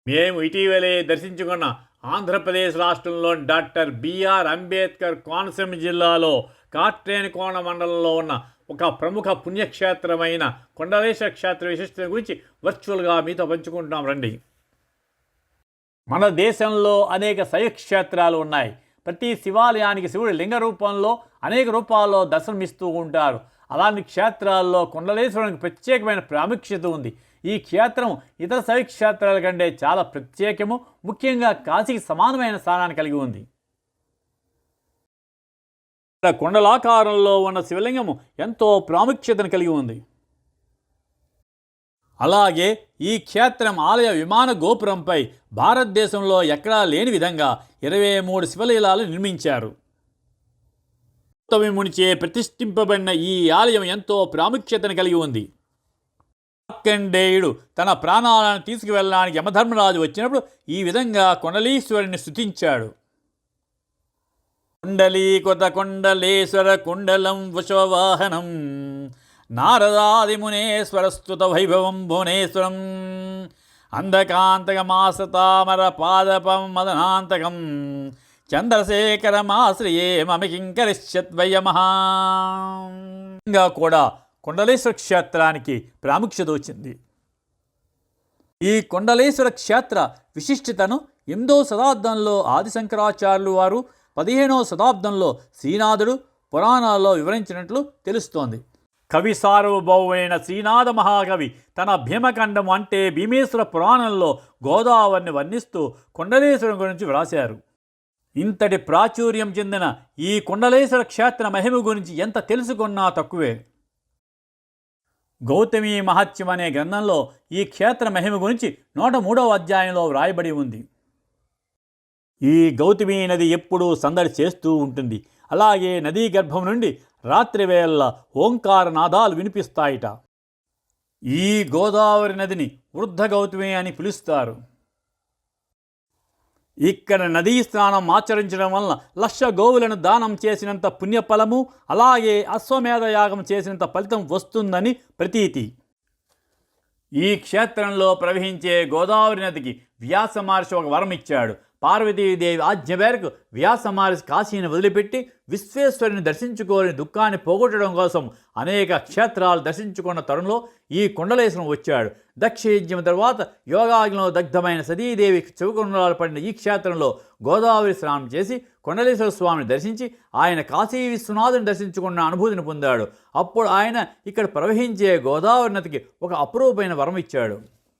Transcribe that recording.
మేము ఇటీవలే దర్శించుకున్న ఆంధ్రప్రదేశ్ రాష్ట్రంలోని డాక్టర్ బిఆర్ అంబేద్కర్ కోనసీమ జిల్లాలో కార్ట్రేనికోన మండలంలో ఉన్న ఒక ప్రముఖ పుణ్యక్షేత్రమైన కొండలేశ్వర క్షేత్ర విశిష్టత గురించి వర్చువల్గా మీతో పంచుకుంటున్నాం రండి. మన దేశంలో అనేక శైవక్షేత్రాలు ఉన్నాయి. ప్రతి శివాలయానికి శివుడు లింగ రూపంలో అనేక రూపాల్లో దర్శనమిస్తూ ఉంటారు. అలాంటి క్షేత్రాల్లో కొండలేశ్వరునికి ప్రత్యేకమైన ప్రాముఖ్యత ఉంది. ఈ క్షేత్రం ఇతర శైవక్షేత్రాల కంటే చాలా ప్రత్యేకము, ముఖ్యంగా కాశీకి సమానమైన స్థానాన్ని కలిగి ఉంది. కొండలాకారంలో ఉన్న శివలింగము ఎంతో ప్రాముఖ్యతను కలిగి ఉంది. అలాగే ఈ క్షేత్రం ఆలయ విమాన గోపురంపై భారతదేశంలో ఎక్కడా లేని విధంగా 23 శివలీలాలు నిర్మించారు. మునిచే ప్రతిష్ఠింపబడిన ఈ ఆలయం ఎంతో ప్రాముఖ్యతను కలిగి ఉంది. మార్కండేయుడు తన ప్రాణాలను తీసుకువెళ్ళడానికి యమధర్మరాజు వచ్చినప్పుడు ఈ విధంగా కొండలీశ్వరుని స్తుతించాడు. కుండలీకృత కొండలేశ్వర కుండలం వశవాహనం నారదాదిమునేశ్వరస్తుత వైభవం భువనేశ్వరం అంధకాంతకమాసతామర పాదపం మదనాంతకం చంద్రశేఖరమాశ్రయే మమకింకరిష్యద్వయమః. ఇంకా కూడా కొండలేశ్వర క్షేత్రానికి ప్రాముఖ్యత వచ్చింది. ఈ కొండలేశ్వర క్షేత్ర విశిష్టతను 8వ శతాబ్దంలో ఆదిశంకరాచార్యులు వారు, 15వ శతాబ్దంలో శ్రీనాథుడు పురాణాల్లో వివరించినట్లు తెలుస్తోంది. కవి సార్వభౌమైన శ్రీనాథ మహాకవి తన భీమఖండం అంటే భీమేశ్వర పురాణంలో గోదావరిని వర్ణిస్తూ కొండలేశ్వరం గురించి వ్రాశారు. ఇంతటి ప్రాచుర్యం చెందిన ఈ కొండలేశ్వర క్షేత్ర మహిమ గురించి ఎంత తెలుసుకున్నా తక్కువే. గౌతమి మహత్యం అనే గ్రంథంలో ఈ క్షేత్ర మహిమ గురించి 103వ అధ్యాయంలో వ్రాయబడి ఉంది. ఈ గౌతమి నది ఎప్పుడూ సందడి చేస్తూ ఉంటుంది. అలాగే నదీ గర్భం నుండి రాత్రివేళ ఓంకార నాదాలు వినిపిస్తాయిట. ఈ గోదావరి నదిని వృద్ధ గౌతమి అని పిలుస్తారు. ఇక్కడ నదీ స్నానం ఆచరించడం వలన 1,00,000 గోవులను దానం చేసినంత పుణ్యఫలము, అలాగే అశ్వమేధ యాగం చేసినంత ఫలితం వస్తుందని ప్రతీతి. ఈ క్షేత్రంలో ప్రవహించే గోదావరి నదికి వ్యాస మహర్షి ఒక వరం ఇచ్చాడు. పార్వతీదేవి ఆజ్ఞ మేరకు వ్యాస మహర్షి కాశీని వదిలిపెట్టి విశ్వేశ్వరుని దర్శించుకోని దుఃఖాన్ని పోగొట్టడం కోసం అనేక క్షేత్రాలు దర్శించుకున్న తరుణంలో ఈ కొండలేశ్వరం వచ్చాడు. దక్షయజ్ఞం తర్వాత యోగాగ్నిలో దగ్ధమైన సతీదేవి చెవుకొండలాలు పడిన ఈ క్షేత్రంలో గోదావరి స్నానం చేసి కొండలేశ్వర స్వామిని దర్శించి ఆయన కాశీ విశ్వనాథుని దర్శించుకున్న అనుభూతిని పొందాడు. అప్పుడు ఆయన ఇక్కడ ప్రవహించే గోదావరి నదికి ఒక అపురూపమైన వరం ఇచ్చాడు.